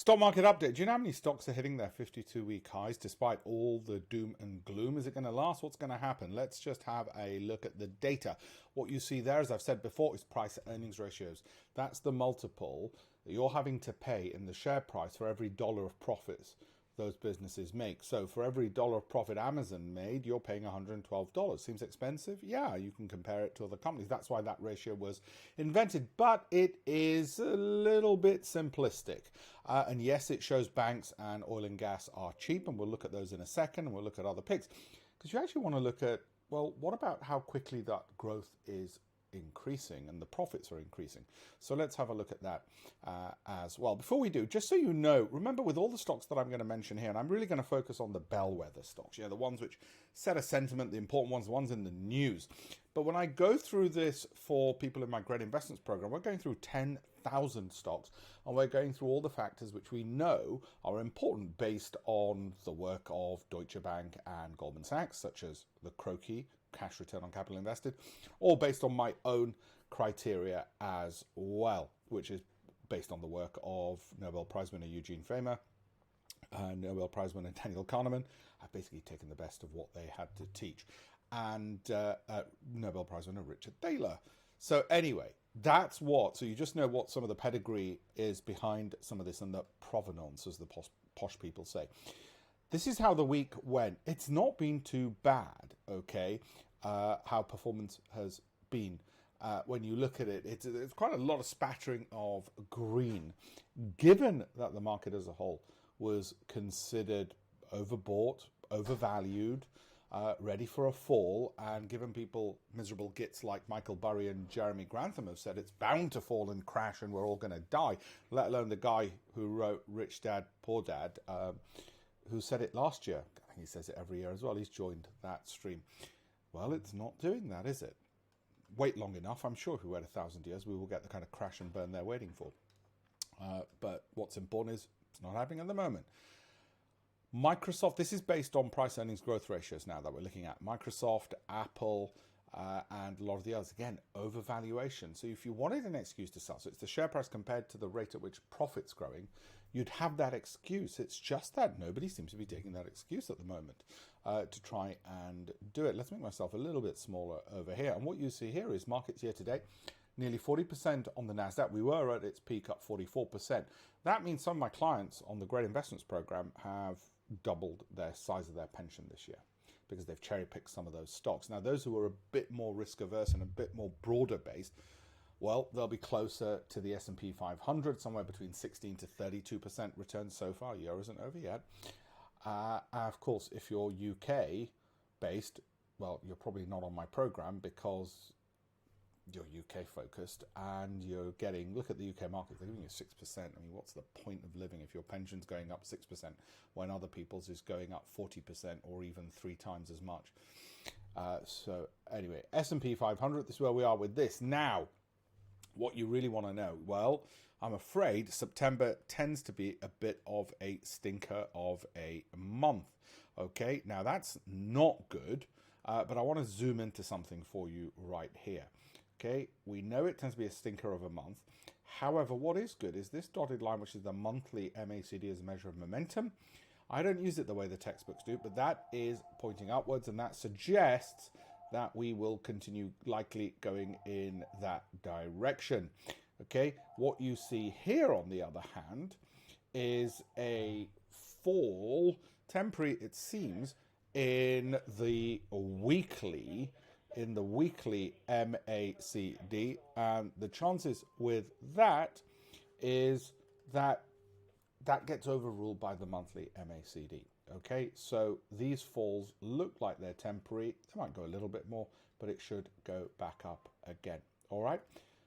Stock market update. Do you know how many stocks are hitting their 52-week highs despite all the doom and gloom? Is it going to last? What's going to happen? Let's just have a look at the data. What you see there, as I've said before, is price earnings ratios. That's the multiple that you're having to pay in the share price for every dollar of profits those businesses make. So for every dollar of profit Amazon made, you're paying $112. Seems expensive? Yeah, you can compare it to other companies. That's why that ratio was invented, but it is a little bit simplistic. And yes, it shows banks and oil and gas are cheap, and we'll look at those in a second, and we'll look at other picks. Because you actually want to look at, well, what about how quickly that growth is increasing and the profits are increasing. So let's have a look at that as well. Before we do, just so you know, remember with all the stocks that I'm going to mention here, and I'm really going to focus on the bellwether stocks, the ones which set a sentiment, the important ones, the ones in the news. But when I go through this for people in my Great Investments program, we're going through 10,000 stocks, and we're going through all the factors which we know are important based on the work of Deutsche Bank and Goldman Sachs, such as the CROCI, cash return on capital invested, or based on my own criteria as well, which is based on the work of Nobel Prize winner Eugene Fama, Nobel Prize winner Daniel Kahneman. I've basically taken the best of what they had to teach, and Nobel Prize winner Richard Thaler. So anyway, that's what, so you just know what some of the pedigree is behind some of this and the provenance, as the posh people say. This is how the week went. It's not been too bad, okay, how performance has been. When you look at it, it's quite a lot of spattering of green, given that the market as a whole was considered overbought, overvalued, ready for a fall, and given people miserable gits like Michael Burry and Jeremy Grantham have said it's bound to fall and crash and we're all going to die, let alone the guy who wrote Rich Dad, Poor Dad, who said it last year. I think he says it every year as well. He's joined that stream. Well, it's not doing that, is it? Wait long enough. I'm sure if we wait 1,000 years, we will get the kind of crash and burn they're waiting for. But what's important is it's not happening at the moment. Microsoft, this is based on price earnings growth ratios now that we're looking at. Microsoft, Apple, and a lot of the others, again, overvaluation. So if you wanted an excuse to sell, so it's the share price compared to the rate at which profit's growing, you'd have that excuse. It's just that nobody seems to be taking that excuse at the moment to try and do it. Let's make myself a little bit smaller over here. And what you see here is markets year to date, nearly 40% on the NASDAQ. We were at its peak up 44%. That means some of my clients on the Great Investments program have doubled their size of their pension this year, because they've cherry-picked some of those stocks. Now, those who are a bit more risk-averse and a bit more broader-based, well, they'll be closer to the S&P 500, somewhere between 16 to 32% return so far. Year isn't over yet. Of course, if you're UK-based, well, you're probably not on my program because you're UK focused and you're getting, look at the UK market, they're giving you 6%. I mean, what's the point of living if your pension's going up 6% when other people's is going up 40% or even 3 times as much? So anyway, S&P 500, this is where we are with this. Now, what you really want to know, well, I'm afraid September tends to be a bit of a stinker of a month. Okay, now that's not good, but I want to zoom into something for you right here. Okay, we know it tends to be a stinker of a month. However, what is good is this dotted line, which is the monthly MACD as a measure of momentum. I don't use it the way the textbooks do, but that is pointing upwards, and that suggests that we will continue likely going in that direction. Okay, what you see here, on the other hand, is a fall, temporary it seems, in the weekly MACD, and the chances with that is that gets overruled by the monthly MACD. Okay, so these falls look like they're temporary. They might go a little bit more, but it should go back up again. All right,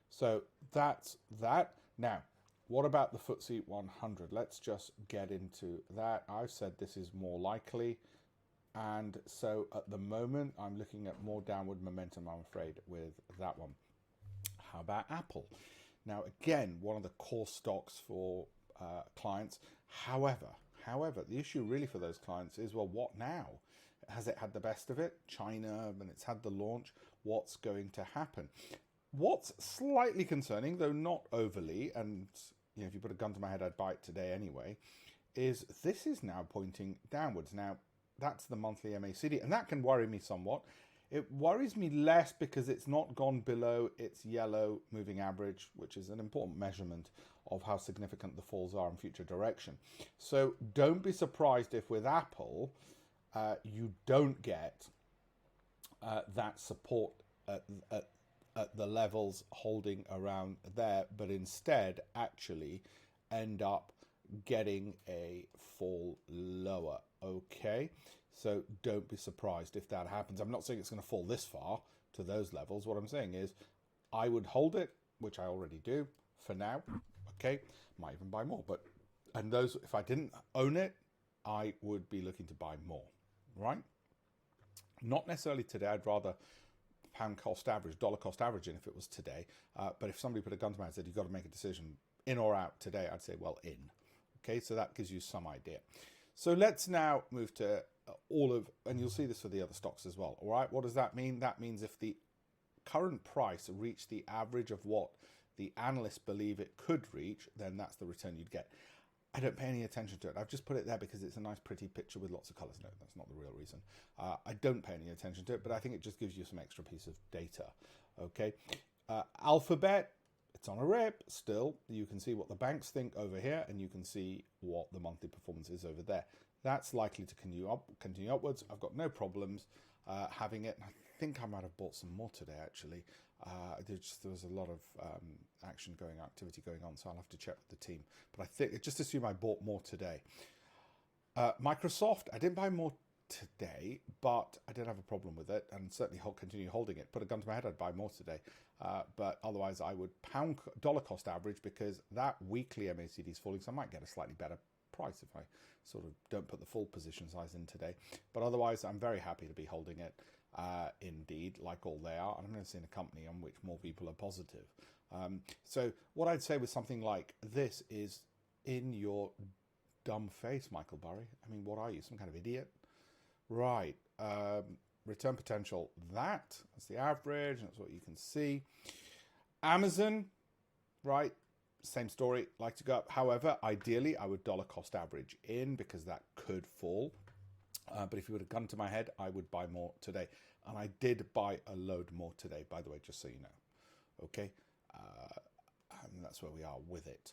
so that's that. Now, what about the FTSE 100? Let's just get into that. I've said this is more likely. And so at the moment, I'm looking at more downward momentum, I'm afraid, with that one. How about Apple? Now, again, one of the core stocks for clients. However, the issue really for those clients is, well, what now? Has it had the best of it? China, and it's had the launch. What's going to happen? What's slightly concerning, though not overly, and if you put a gun to my head, I'd buy it today anyway, is this is now pointing downwards. Now, that's the monthly MACD, and that can worry me somewhat. It worries me less because it's not gone below its yellow moving average, which is an important measurement of how significant the falls are in future direction. So don't be surprised if with Apple, you don't get that support at the levels holding around there, but instead actually end up getting a fall lower. Okay, so don't be surprised if that happens. I'm not saying it's going to fall this far to those levels. What I'm saying is I would hold it, which I already do for now. Okay, might even buy more, and those, if I didn't own it, I would be looking to buy more, right? Not necessarily today. I'd rather pound cost average, dollar cost averaging if it was today. But if somebody put a gun to my head and said, you've got to make a decision in or out today, I'd say, well, in. Okay, so that gives you some idea. So let's now move to and you'll see this for the other stocks as well. All right, what does that mean? That means if the current price reached the average of what the analysts believe it could reach, then that's the return you'd get. I don't pay any attention to it. I've just put it there because it's a nice, pretty picture with lots of colors. No, that's not the real reason. I don't pay any attention to it, but I think it just gives you some extra piece of data. Okay. Alphabet, it's on a rip still. You can see what the banks think over here, and you can see what the monthly performance is over there. That's likely to continue upwards. I've got no problems having it. And I think I might have bought some more today, actually. There was a lot of activity going on, so I'll have to check with the team. But I think, just assume I bought more today. Microsoft, I didn't buy more today, but I did have a problem with it, and certainly continue holding it. Put a gun to my head, I'd buy more today. But otherwise, I would pound dollar cost average because that weekly MACD is falling, so I might get a slightly better price if I sort of don't put the full position size in today. But otherwise, I'm very happy to be holding it. Indeed, like all they are, and I'm going to see in a company on which more people are positive. So what I'd say with something like this is, in your dumb face, Michael Burry. I mean, what are you, some kind of idiot? Right. Return potential, that's the average, that's what you can see. Amazon, right, same story, like to go up. However, ideally, I would dollar cost average in because that could fall. But if you would have gone to my head, I would buy more today. And I did buy a load more today, by the way, just so you know. Okay? And that's where we are with it.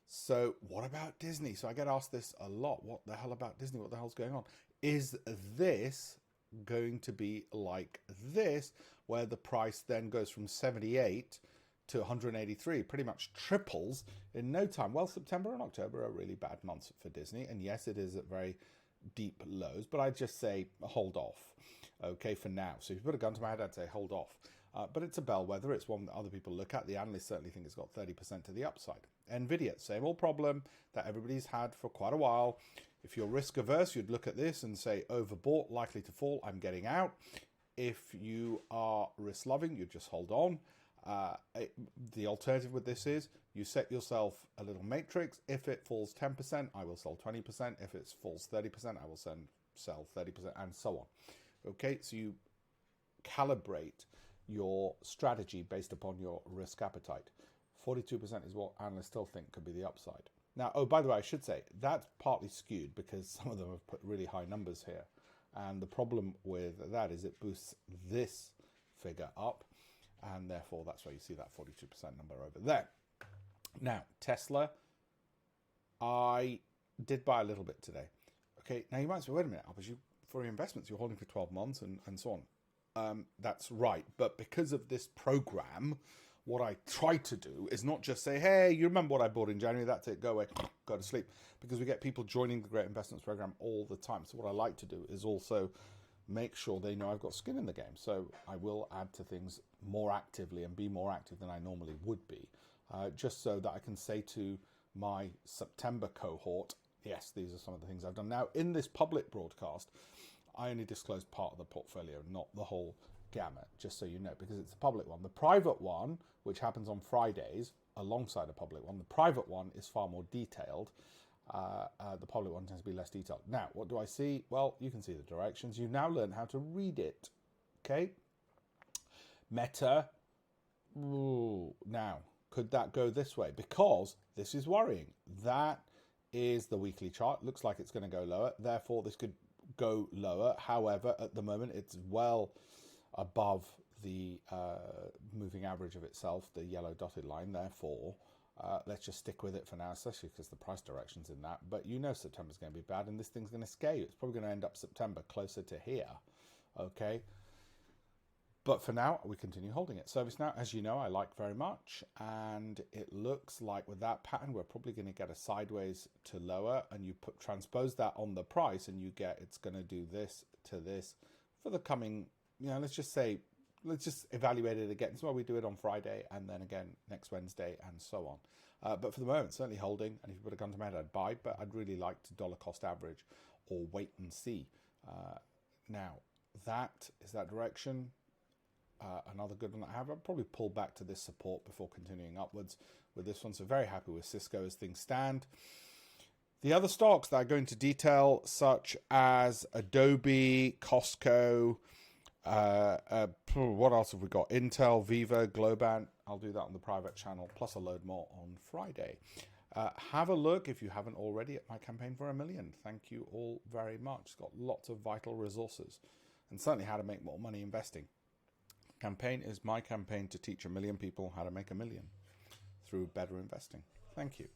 So what about Disney? So I get asked this a lot. What the hell about Disney? What the hell's going on? Is this going to be like this, where the price then goes from 78 to 183, pretty much triples in no time? Well, September and October are really bad months for Disney. And yes, it is at very deep lows, but I'd just say hold off, okay, for now. So if you put a gun to my head, I'd say hold off. But it's a bellwether. It's one that other people look at. The analysts certainly think it's got 30% to the upside. Nvidia, same old problem that everybody's had for quite a while. If you're risk averse, you'd look at this and say overbought, likely to fall, I'm getting out. If you are risk loving, you just hold on. The alternative with this is you set yourself a little matrix. If it falls 10%, I will sell 20%. If it falls 30%, I will sell 30%, and so on. Okay, so you calibrate your strategy based upon your risk appetite. 42% is what analysts still think could be the upside. Now, oh, by the way, I should say that's partly skewed because some of them have put really high numbers here. And the problem with that is it boosts this figure up. And therefore, that's why you see that 42% number over there. Now, Tesla, I did buy a little bit today. Okay, now you might say, wait a minute, Alpesh, for your investments, you're holding for 12 months and so on. That's right. But because of this program, what I try to do is not just say, hey, you remember what I bought in January, that's it, go away, go to sleep. Because we get people joining the Great Investments Program all the time. So what I like to do is also make sure they know I've got skin in the game. So I will add to things more actively and be more active than I normally would be, just so that I can say to my September cohort, yes, these are some of the things I've done. Now, in this public broadcast, I only disclose part of the portfolio, not the whole gamut, just so you know, because it's a public one. The private one, which happens on Fridays, alongside a public one, the private one is far more detailed. The public one tends to be less detailed. Now, what do I see? Well, you can see the directions. You've now learned how to read it. Okay? Meta. Ooh, now, Could that go this way? Because this is worrying. That is the weekly chart. Looks like it's going to go lower. Therefore, this could go lower. However, at the moment, it's well above the moving average of itself, the yellow dotted line. Therefore, let's just stick with it for now, especially because the price direction's in that. But you know September's going to be bad, and this thing's going to scare you. It's probably going to end up September closer to here. Okay. But for now, we continue holding it. ServiceNow, as you know, I like very much. And it looks like with that pattern, we're probably going to get a sideways to lower. And you transpose that on the price and you get it's going to do this to this for the coming, let's just evaluate it again. That's why we do it on Friday and then again next Wednesday and so on. But for the moment, certainly holding. And if you put a gun to my head, I'd buy. But I'd really like to dollar cost average or wait and see. Now, that is that direction. Another good one I have. I'll probably pull back to this support before continuing upwards with this one. So very happy with Cisco as things stand. The other stocks that I go into detail, such as Adobe, Costco, what else have we got? Intel, Viva, Globant. I'll do that on the private channel, plus a load more on Friday. Have a look, if you haven't already, at my campaign for $1 million. Thank you all very much. It's got lots of vital resources and certainly how to make more money investing. Campaign is my campaign to teach 1 million people how to make $1 million through better investing. Thank you.